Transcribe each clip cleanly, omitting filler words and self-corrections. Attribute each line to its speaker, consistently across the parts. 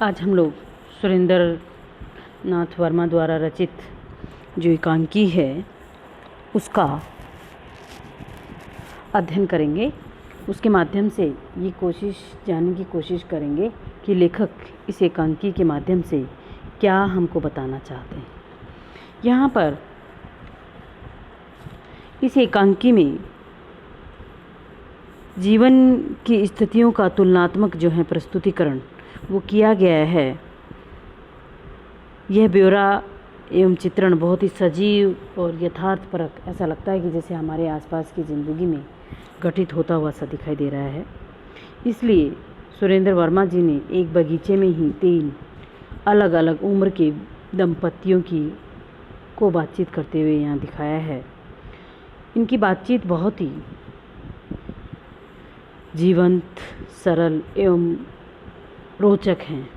Speaker 1: आज हम लोग सुरेंद्र नाथ वर्मा द्वारा रचित जो एकांकी है उसका अध्ययन करेंगे। उसके माध्यम से ये जानने की कोशिश करेंगे कि लेखक इस एकांकी के माध्यम से क्या हमको बताना चाहते हैं। यहाँ पर इस एकांकी में जीवन की स्थितियों का तुलनात्मक जो है प्रस्तुतिकरण वो किया गया है। यह ब्यौरा एवं चित्रण बहुत ही सजीव और यथार्थपरक, ऐसा लगता है कि जैसे हमारे आसपास की ज़िंदगी में घटित होता हुआ सा दिखाई दे रहा है। इसलिए सुरेंद्र वर्मा जी ने एक बगीचे में ही 3 अलग अलग उम्र के दंपतियों को बातचीत करते हुए यहाँ दिखाया है। इनकी बातचीत बहुत ही जीवंत, सरल एवं रोचक हैं।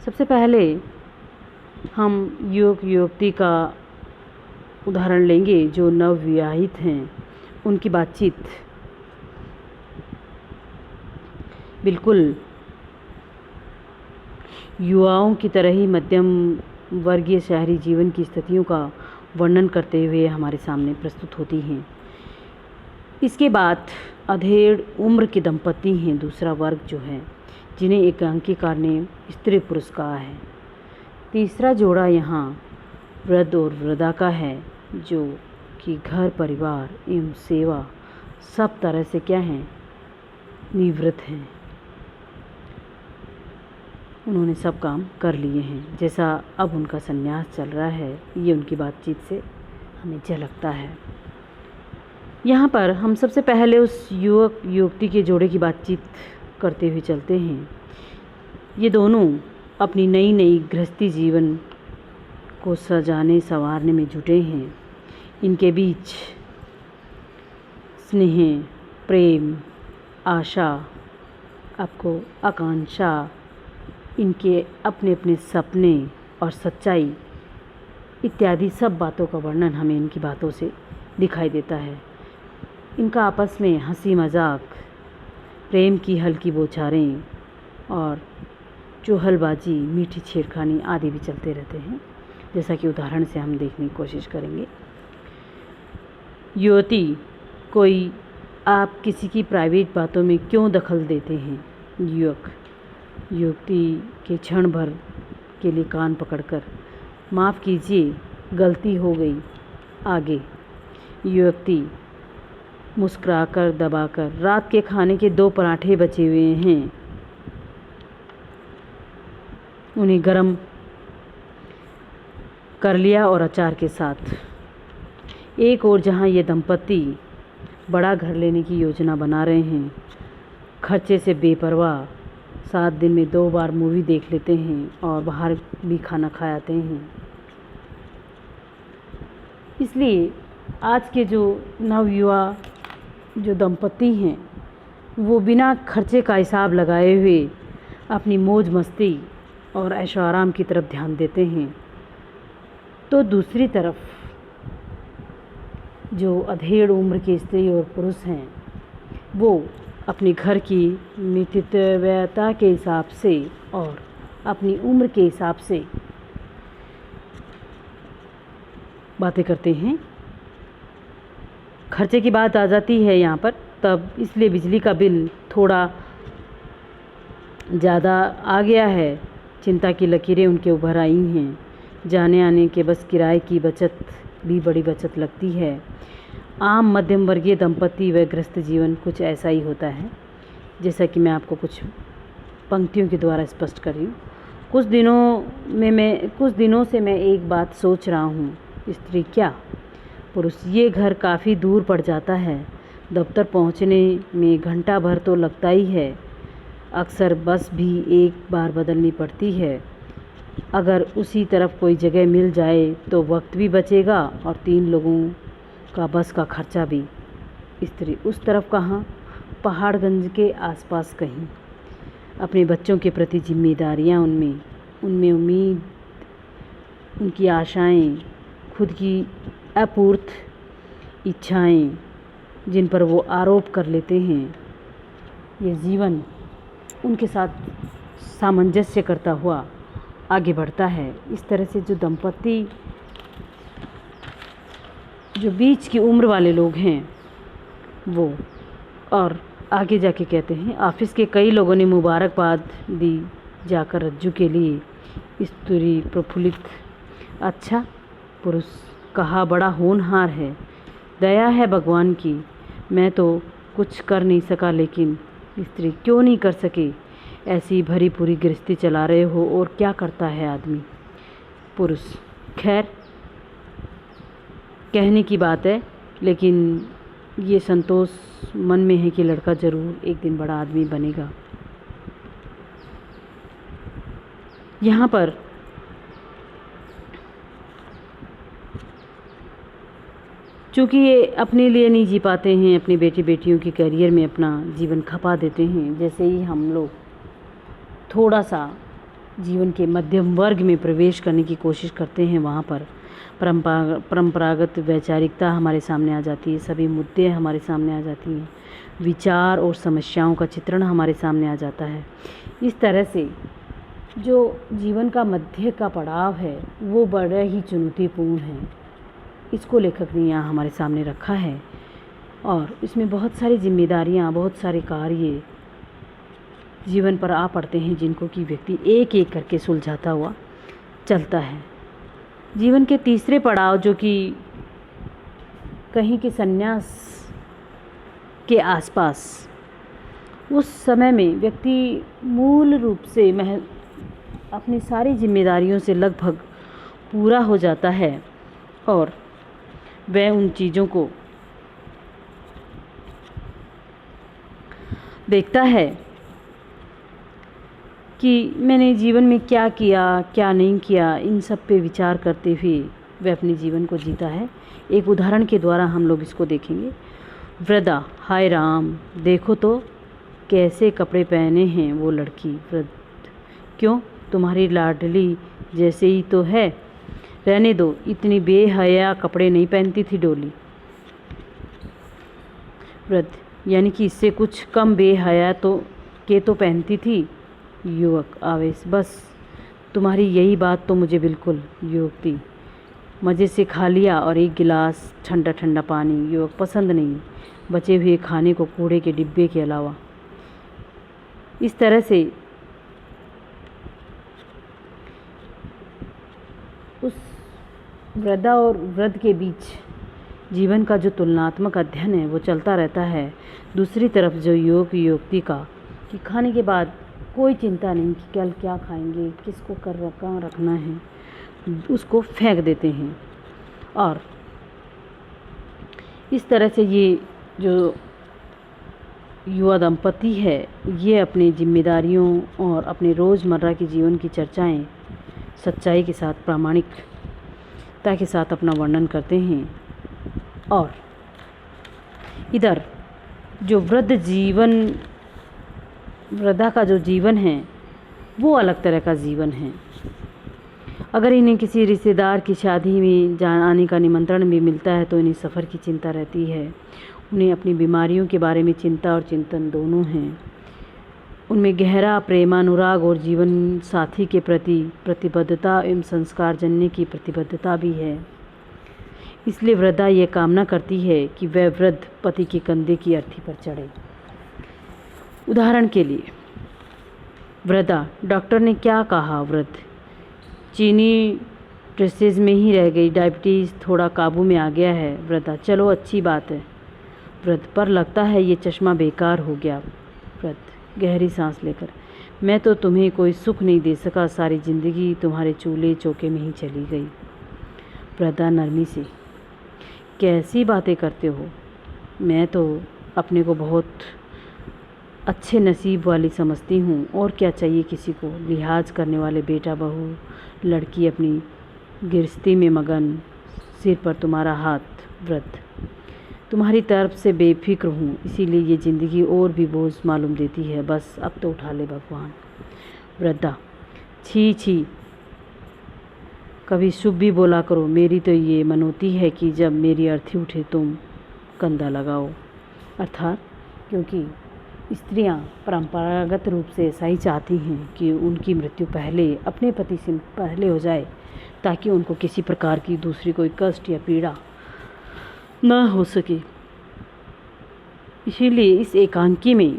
Speaker 1: सबसे पहले हम युवक युवती का उदाहरण लेंगे जो नवविवाहित हैं। उनकी बातचीत बिल्कुल युवाओं की तरह ही मध्यम वर्गीय शहरी जीवन की स्थितियों का वर्णन करते हुए हमारे सामने प्रस्तुत होती हैं। इसके बाद अधेड़ उम्र के दंपति हैं, दूसरा वर्ग जो है, जिन्हें एकांकीकार ने स्त्री पुरुष कहा है। तीसरा जोड़ा यहाँ वृद्ध और वृद्धा का है, जो कि घर परिवार एवं सेवा सब तरह से क्या हैं, निवृत्त हैं। उन्होंने सब काम कर लिए हैं, जैसा अब उनका संन्यास चल रहा है, ये उनकी बातचीत से हमें झलकता है। यहाँ पर हम सबसे पहले उस युवक युवती के जोड़े की बातचीत करते हुए चलते हैं। ये दोनों अपनी नई नई गृहस्थी जीवन को सजाने संवारने में जुटे हैं। इनके बीच स्नेह, प्रेम, आशा, आपको आकांक्षा, इनके अपने अपने सपने और सच्चाई इत्यादि सब बातों का वर्णन हमें इनकी बातों से दिखाई देता है। इनका आपस में हंसी मजाक, प्रेम की हल्की बौछारें और चुहलबाजी, मीठी छेड़खानी आदि भी चलते रहते हैं, जैसा कि उदाहरण से हम देखने की कोशिश करेंगे। युवती, कोई आप किसी की प्राइवेट बातों में क्यों दखल देते हैं? युवक, युवती के क्षण भर के लिए कान पकड़कर, माफ़ कीजिए, गलती हो गई, आगे। युवती, मुस्कुराकर दबाकर, रात के खाने के 2 पराठे बचे हुए हैं, उन्हें गरम कर लिया और अचार के साथ। एक और जहां ये दंपति बड़ा घर लेने की योजना बना रहे हैं, खर्चे से बेपरवाह, 7 दिन में 2 बार मूवी देख लेते हैं और बाहर भी खाना खा आते हैं। इसलिए आज के जो नवयुवा जो दंपति हैं, वो बिना खर्चे का हिसाब लगाए हुए अपनी मौज मस्ती और ऐशो आराम की तरफ ध्यान देते हैं। तो दूसरी तरफ जो अधेड़ उम्र के स्त्री और पुरुष हैं, वो अपने घर की मितव्ययता के हिसाब से और अपनी उम्र के हिसाब से बातें करते हैं। खर्चे की बात आ जाती है यहाँ पर, तब इसलिए बिजली का बिल थोड़ा ज़्यादा आ गया है। चिंता की लकीरें उनके उभर आई हैं। जाने आने के बस किराए की बचत भी बड़ी बचत लगती है। आम मध्यम वर्गीय दंपति व गृहस्थ जीवन कुछ ऐसा ही होता है, जैसा कि मैं आपको कुछ पंक्तियों के द्वारा स्पष्ट कर रही हूँ। कुछ दिनों से मैं एक बात सोच रहा हूँ, स्त्री क्या पुरुष, ये घर काफ़ी दूर पड़ जाता है। दफ्तर पहुँचने में घंटा भर तो लगता ही है। अक्सर बस भी एक बार बदलनी पड़ती है। अगर उसी तरफ कोई जगह मिल जाए तो वक्त भी बचेगा और 3 लोगों का बस का खर्चा भी। स्त्री, उस तरफ कहाँ? पहाड़गंज के आसपास कहीं। अपने बच्चों के प्रति जिम्मेदारियाँ, उनमें उम्मीद, उनकी आशाएं, खुद की अपूर्त इच्छाएं, जिन पर वो आरोप कर लेते हैं, ये जीवन उनके साथ सामंजस्य करता हुआ आगे बढ़ता है। इस तरह से जो दंपति, जो बीच की उम्र वाले लोग हैं वो, और आगे जाके कहते हैं, ऑफिस के कई लोगों ने मुबारकबाद दी जाकर रज्जू के लिए। स्त्री प्रफुल्लित, अच्छा पुरुष कहा बड़ा होनहार है, दया है भगवान की, मैं तो कुछ कर नहीं सका, लेकिन स्त्री क्यों नहीं कर सके, ऐसी भरी पूरी गृहस्थी चला रहे हो और क्या करता है आदमी। पुरुष, खैर कहने की बात है, लेकिन ये संतोष मन में है कि लड़का ज़रूर एक दिन बड़ा आदमी बनेगा। यहाँ पर चूँकि ये अपने लिए नहीं जी पाते हैं, अपनी बेटी बेटियों के करियर में अपना जीवन खपा देते हैं। जैसे ही हम लोग थोड़ा सा जीवन के मध्यम वर्ग में प्रवेश करने की कोशिश करते हैं, वहाँ पर परंपरागत वैचारिकता हमारे सामने आ जाती है, सभी मुद्दे हमारे सामने आ जाती हैं, विचार और समस्याओं का चित्रण हमारे सामने आ जाता है। इस तरह से जो जीवन का मध्य का पड़ाव है वो बड़ा ही चुनौतीपूर्ण है। इसको लेखक ने यहाँ हमारे सामने रखा है और इसमें बहुत सारी जिम्मेदारियाँ, बहुत सारे कार्य जीवन पर आ पड़ते हैं, जिनको कि व्यक्ति एक एक करके सुलझाता हुआ चलता है। जीवन के तीसरे पड़ाव, जो कि कहीं के संन्यास के आसपास, उस समय में व्यक्ति मूल रूप से अपनी सारी जिम्मेदारियों से लगभग पूरा हो जाता है और वह उन चीज़ों को देखता है कि मैंने जीवन में क्या किया, क्या नहीं किया, इन सब पे विचार करते हुए वह अपने जीवन को जीता है। एक उदाहरण के द्वारा हम लोग इसको देखेंगे। वृद्धा, हाय राम, देखो तो कैसे कपड़े पहने हैं वो लड़की। वृद्ध, क्यों, तुम्हारी लाडली जैसे ही तो है, रहने दो, इतनी बेहया कपड़े नहीं पहनती थी डोली। वृद्ध, यानी कि इससे कुछ कम बेहया तो पहनती थी। युवक, आवेश, बस तुम्हारी यही बात तो मुझे बिल्कुल। युवती, मज़े से खा लिया और एक गिलास ठंडा ठंडा पानी। युवक, पसंद नहीं, बचे हुए खाने को कूड़े के डिब्बे के अलावा। इस तरह से उस वृद्धा और वृद्ध के बीच जीवन का जो तुलनात्मक अध्ययन है वो चलता रहता है। दूसरी तरफ जो युवक युवती का, कि खाने के बाद कोई चिंता नहीं कि कल क्या खाएंगे, किसको कहाँ रखना है, उसको फेंक देते हैं। और इस तरह से ये जो युवा दंपति है ये अपनी जिम्मेदारियों और अपने रोज़मर्रा के जीवन की चर्चाएं सच्चाई के साथ, प्रामाणिकता के साथ अपना वर्णन करते हैं। और इधर जो वृद्धा का जो जीवन है वो अलग तरह का जीवन है। अगर इन्हें किसी रिश्तेदार की शादी में आने का निमंत्रण भी मिलता है तो इन्हें सफ़र की चिंता रहती है। उन्हें अपनी बीमारियों के बारे में चिंता और चिंतन दोनों हैं। उनमें गहरा प्रेमानुराग और जीवन साथी के प्रति प्रतिबद्धता एवं संस्कारजन्य की प्रतिबद्धता भी है। इसलिए वृद्धा ये कामना करती है कि वह वृद्ध पति के कंधे की अर्थी पर चढ़े। उदाहरण के लिए, वृद्धा, डॉक्टर ने क्या कहा? वृद्ध, चीनी ड्रेसेज में ही रह गई, डायबिटीज़ थोड़ा काबू में आ गया है। वृद्धा, चलो अच्छी बात है। वृद्ध, पर लगता है ये चश्मा बेकार हो गया। वृद्ध गहरी सांस लेकर, मैं तो तुम्हें कोई सुख नहीं दे सका, सारी ज़िंदगी तुम्हारे चूल्हे चौके में ही चली गई। वृद्धा नरमी से, कैसी बातें करते हो, मैं तो अपने को बहुत अच्छे नसीब वाली समझती हूँ, और क्या चाहिए किसी को। लिहाज करने वाले बेटा बहू, लड़की अपनी गृहस्थी में मगन, सिर पर तुम्हारा हाथ। वृद्ध, तुम्हारी तरफ से बेफिक्र हूँ, इसीलिए ये ज़िंदगी और भी बोझ मालूम देती है, बस अब तो उठा ले भगवान। वृद्धा, छी छी, कभी शुभ भी बोला करो, मेरी तो ये मनोती है कि जब मेरी अर्थी उठे तुम कंधा लगाओ। अर्थात क्योंकि स्त्रियां परंपरागत रूप से ऐसा ही चाहती हैं कि उनकी मृत्यु पहले अपने पति से पहले हो जाए, ताकि उनको किसी प्रकार की दूसरी कोई कष्ट या पीड़ा न हो सके। इसीलिए इस एकांकी में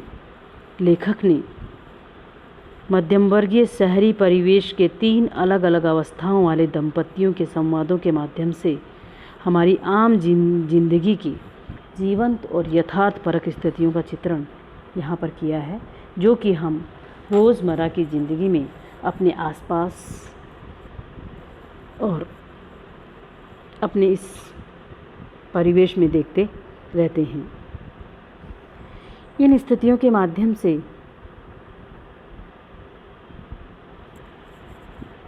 Speaker 1: लेखक ने मध्यम वर्गीय शहरी परिवेश के 3 अलग अलग अवस्थाओं वाले दंपतियों के संवादों के माध्यम से हमारी आम जिंदगी की जीवंत और यथार्थपरक स्थितियों का चित्रण यहाँ पर किया है, जो कि हम रोज़मर्रा की ज़िंदगी में अपने आसपास और अपने इस परिवेश में देखते रहते हैं। इन स्थितियों के माध्यम से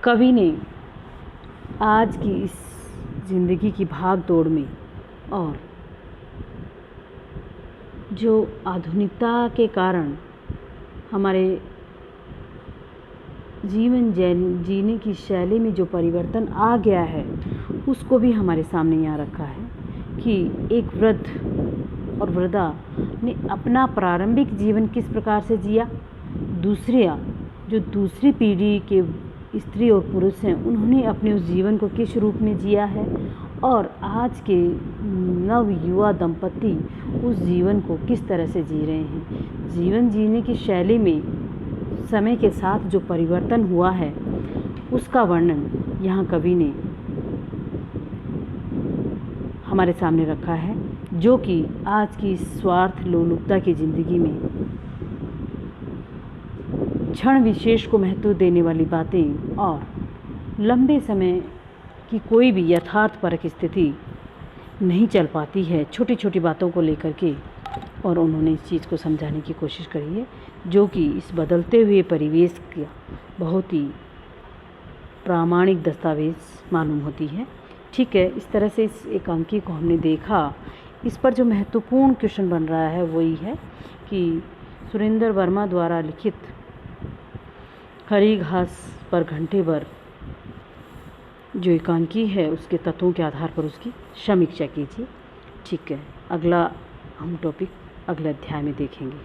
Speaker 1: कवि ने आज की इस ज़िंदगी की भाग दौड़ में और जो आधुनिकता के कारण हमारे जीवन जीने की शैली में जो परिवर्तन आ गया है, उसको भी हमारे सामने यहाँ रखा है कि एक वृद्ध और वृद्धा ने अपना प्रारंभिक जीवन किस प्रकार से जिया, जो दूसरी पीढ़ी के स्त्री और पुरुष हैं उन्होंने अपने उस जीवन को किस रूप में जिया है, और आज के नव युवा दंपति उस जीवन को किस तरह से जी रहे हैं। जीवन जीने की शैली में समय के साथ जो परिवर्तन हुआ है, उसका वर्णन यहाँ कवि ने हमारे सामने रखा है, जो कि आज की स्वार्थ लोलुपता की ज़िंदगी में क्षण विशेष को महत्व देने वाली बातें और लंबे समय की कोई भी यथार्थपरक स्थिति नहीं चल पाती है छोटी छोटी बातों को लेकर के, और उन्होंने इस चीज़ को समझाने की कोशिश करी है, जो कि इस बदलते हुए परिवेश का बहुत ही प्रामाणिक दस्तावेज़ मालूम होती है। ठीक है, इस तरह से इस एकांकी को हमने देखा। इस पर जो महत्वपूर्ण क्वेश्चन बन रहा है वही है कि सुरेंद्र वर्मा द्वारा लिखित हरी घास पर घंटे भर जो एकांकी है, उसके तत्वों के आधार पर उसकी समीक्षा कीजिए। ठीक है, अगला हम टॉपिक अगले अध्याय में देखेंगे।